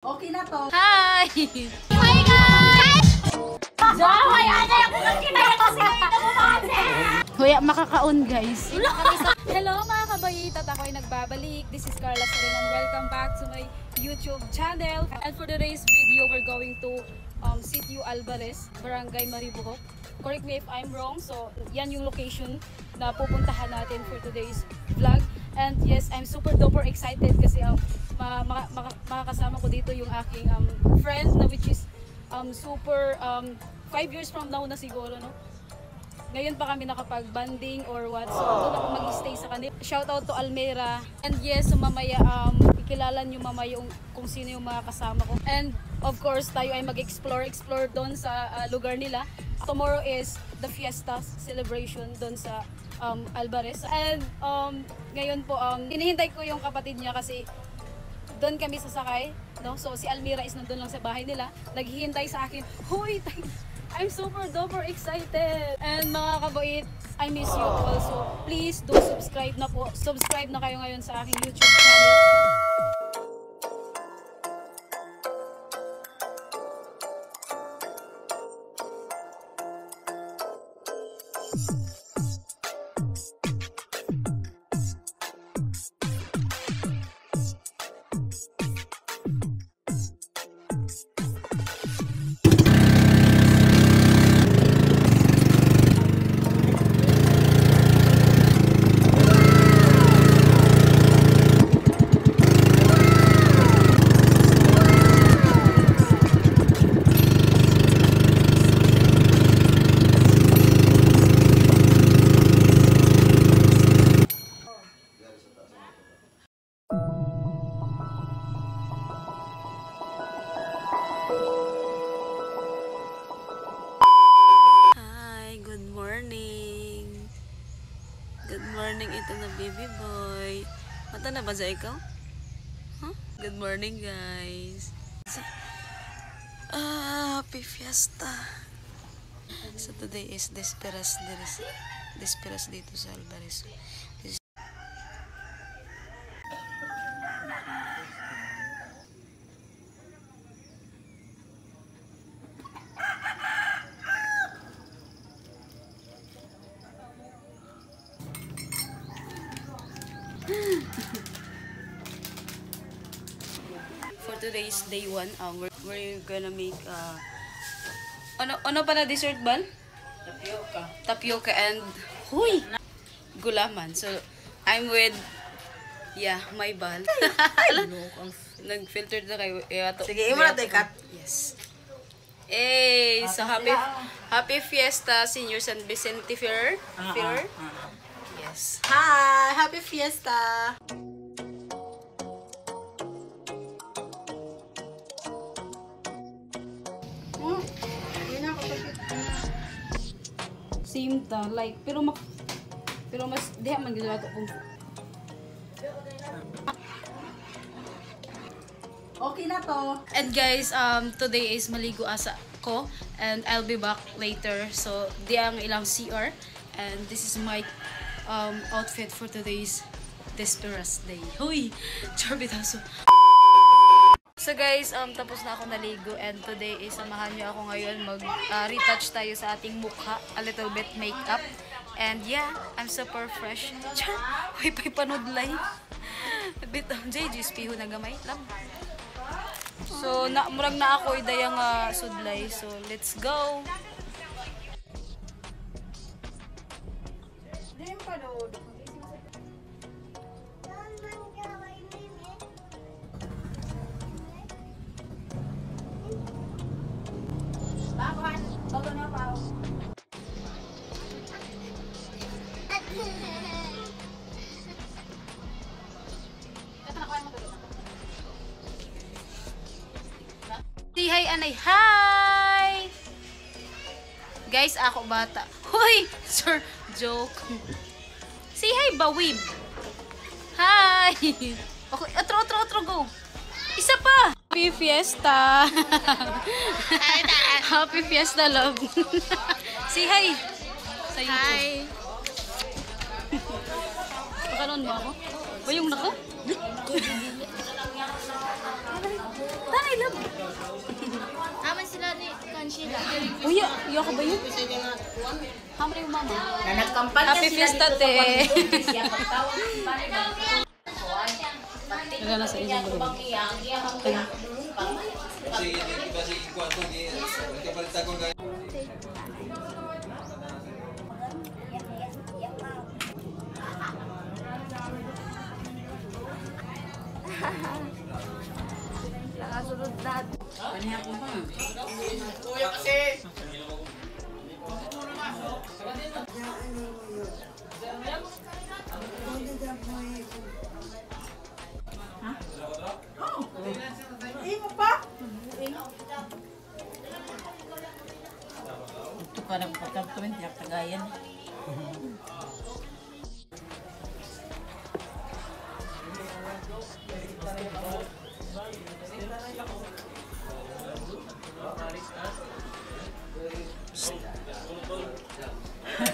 Okay na to. Hi! Hi guys! So, hayaan na lang kung kinaya kasi Huya, makakaon guys. Hello mga kabayit at ako ay nagbabalik. This is Carla Sorin and welcome back to my YouTube channel. And for today's video, we're going to Sitio Alvarez, Barangay Maribohok. Correct me if I'm wrong. So, yan yung location na pupuntahan natin for today's vlog. And yes, I'm super duper excited kasi makakasama ko dito yung aking friend na which is super 5 years from now na siguro, no? Ngayon pa kami nakapag-banding or what. So, doon ako mag-stay sa kanila. Shout out to Almera. And yes, so mamaya, ikilala nyo mamaya kung sino yung mga kasama ko. And of course, tayo ay mag-explore doon sa lugar nila. Tomorrow is the fiesta celebration doon sa Alvarez. And ngayon po, hinihintay ko yung kapatid niya kasi doon kami sasakay. No? So, si Almira is nandun lang sa bahay nila. Naghihintay sa akin. Hoy, I'm super duper excited! And mga kabait, I miss you also. Please do subscribe na po. Subscribe na kayo ngayon sa aking YouTube channel. Good morning, ito na baby boy. Mata na ba sa ikaw? Huh? Good morning guys. Happy fiesta. So today is Desperas dito sa Alvarez. For today's day 1, we're gonna make ano pala dessert bal? Tapioca and gulaman. So I'm with my bal. Nag-filter na kayo. Sige, imo na cut. Yes. Hey, so happy fiesta Senior San Vicente Fair. Yes. Hi! Happy fiesta! Same ta, like, pero mas diha man ginawa ko kung Okay na to. And guys, today is maligo asa ko and I'll be back later. So, di ang ilang CR and this is my outfit for today's Desperas Day. Huy! Charbitaso! So guys, tapos na ako naligo and today is samahan niyo ako ngayon mag-retouch tayo sa ating mukha, a little bit makeup. And yeah, I'm super fresh. Char! Huy, panudlay. Bit JG's piho na gamay lang. So, murag na ako idayang sudlay. So, let's go! Say hi, anay. Hi! Guys, ako bata. Hoy! Sir, joke. Say hi, bawib. Hi! Okay, otro, go. Isa pa! Happy Fiesta! Happy Fiesta, love. Say hi! Sa YouTube. Hi! Pakaroon mo ako? Ba yung nako? Tanay sila. Uy, iyo ka ba yun? Hamre yung mama. Na nagkampan Happy Fiesta, te. Wala na sa isang bro. Nakasunod na. Hindi mo pa? Ito ka nagpagkabtuin, tiyak tagayan.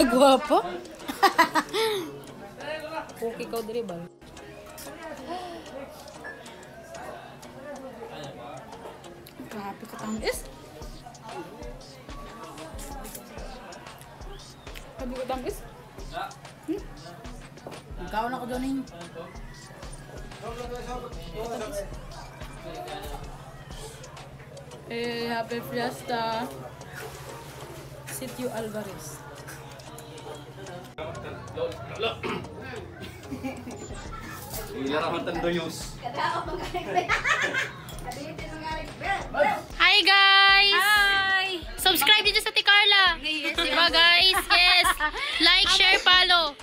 Guwapo. Cookie ka diri ba? Grabe ka tamis. Grabe ka tamis. Ikaw na ko doon eh. Happy Fiesta. Sitio Alvarez. Hi guys! Hi! Subscribe dito sa Ticarla. Diba guys? Yes! Like, share, follow.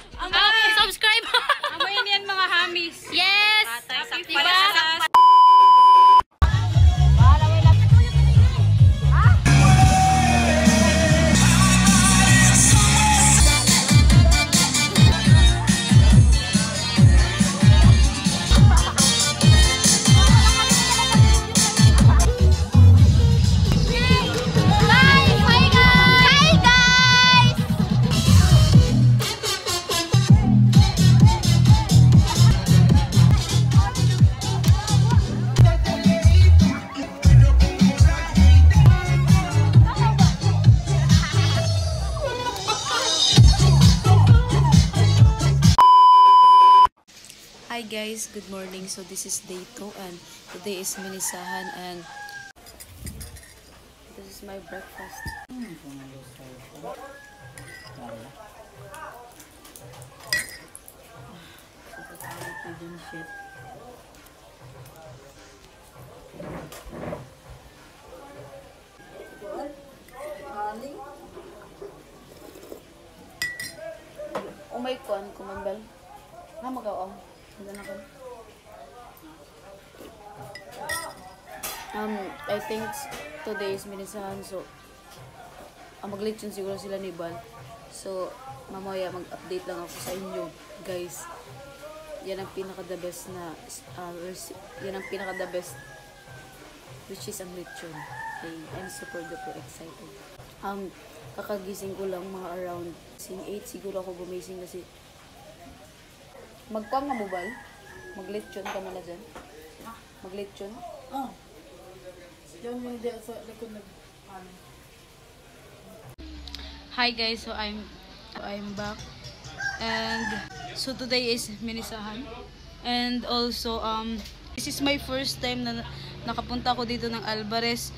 Subscribe! Amayin yan mga hamis. Yes! Diba? Hi guys! Hi guys, good morning. So this is day 2 and today is minisahan and this is my breakfast. Umay kon kumambal. Ha magaw. I think today is minisahan, so mag-late yun siguro sila ni Bal. So mamaya mag-update lang ako sa inyo guys. Yan ang pinaka-the best na yan ang pinaka-the best, which is ang lechon. Okay, I'm super duper excited. Kakagising ko lang mga around 8 siguro ako gumising kasi magpang nga mo ba? Mag-lechon ka muna dyan? Mag-lechon? Oh. Diyan mo hindi sa likod nag... Hi guys, so I'm back. And so today is minisahan. And also this is my first time na nakapunta ako dito ng Alvarez.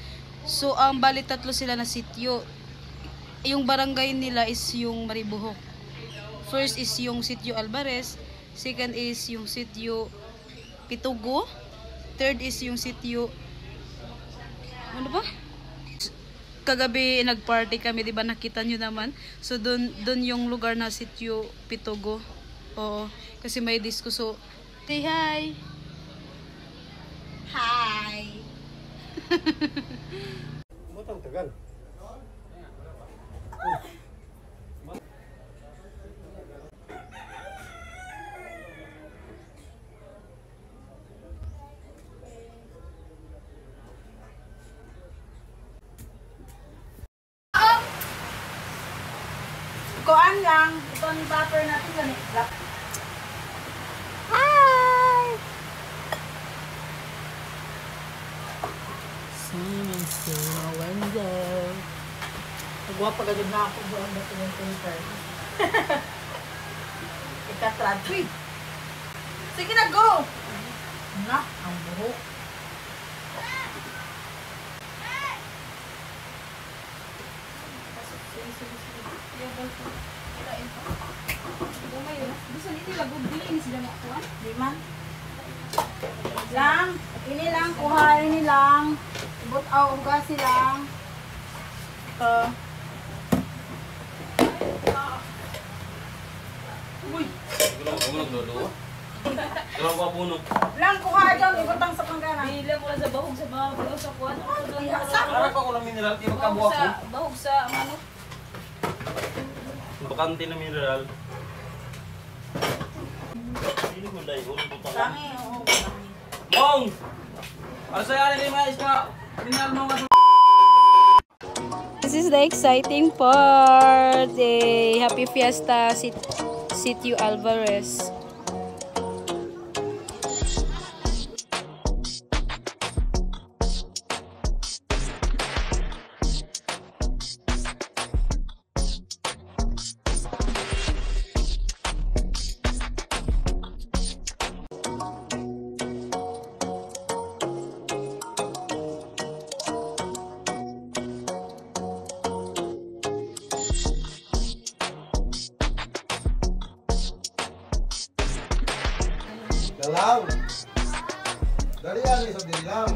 So bali 3 sila na sitio. Yung barangay nila is yung Maribohok. First is yung sitio Alvarez, second is yung sitio Pitugo, third is yung sitio ano ba? Kagabi nagparty kami, 'di ba? Nakita niyo naman. So doon yung lugar na sitio Pitugo. Oo, kasi may disco. So say hi. Hi! Botang tagal. Kuan lang. Ito ang buffer natin ganit. Hi! Siemens to a window. Nagwapa agad na ako doon na pinag-filter. Ika-tradwi. Sige na, go! Na, ang buhok. Di man. Lang, ini lang, kuha, ini lang. Ibot aw, ugas lang. Ito. Uy. Lang, kuha dyan, ibutang sa panggana. Bila mo lang sa bahog sa bahog sa kuwan. Para pa ko lang mineral, di magkabuha ko. Bahog sa ano. Bakante na mineral. Hindi ko dahil, ulo ko pa. Tangi, oo. Mong! Para sa'yo alin yung mais ka. Mineral mo nga. This is the exciting part. Happy Fiesta, Sitio Alvarez. Dalang. Dari ani sa dilang.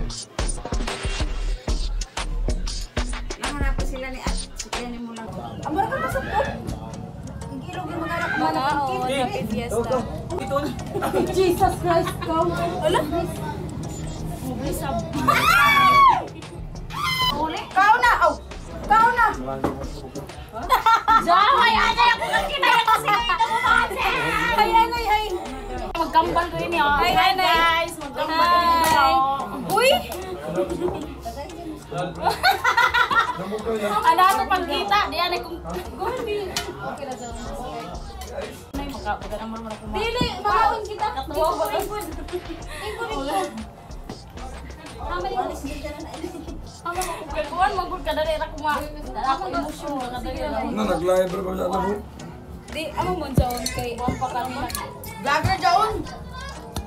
Nahanap ko sila ni At. Yan mo lang. Amor ka masok to? Ang ilog yung mga anak mo. Happy Fiesta. Jesus Christ, go. Wala? Uli? Kau na! Aw! Kau na! Ay, ako kasi kaya kasi ito mo kasi. Ay, ay, ay! Magkambal ko yun yun. Ay, ay, guys! Magkambal dito. Uy! Ano ito pagkita? Diyan ay kung... Dili! Makaon kita! Natuwa ba? Kuhan, magod ka dali. Ako emosyon. Kadali lang. Na nag-live ba sa mo? Di, amo mo sa on kay Buwan pa kami na. Vlogger daon!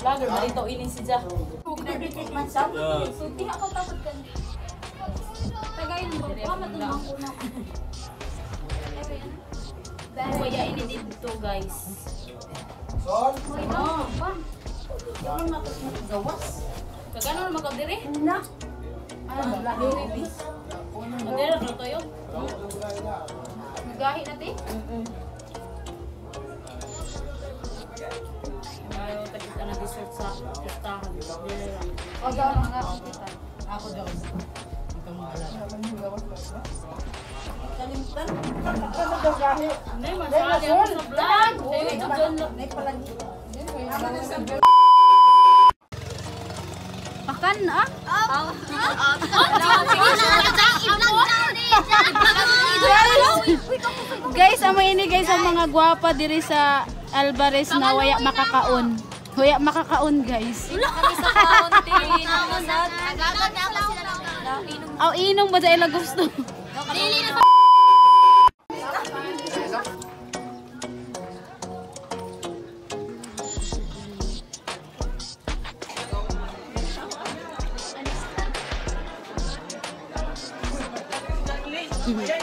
vlogger, malito ini si Ja. Pinag-detect man siya. So, tiha ko tapos ka. Tagayin mo. Kamat naman ko na. Kaya ini dito guys. Son? Yung matos mo gawas. Kagano naman ka dire? Na! Ano ba? Madera na tayo. Nagahi natin? Ayaw tagkita na dessert sa listahan. Dire lang. O, daon mga kita. Ako daon. Ikaw mga alala. Kalimutan. Hindi, masali ako sa vlog. Hindi, ito dyan lang. May palagi. Pakan na? Guys, amo ini guys ang mga gwapa diri sa Alvarez na waya makakaon. Waya makakaon guys. Kami sa fountain. Agagad na ako sila ng inom. Aw inom ba dahil gusto? Dili na Ay,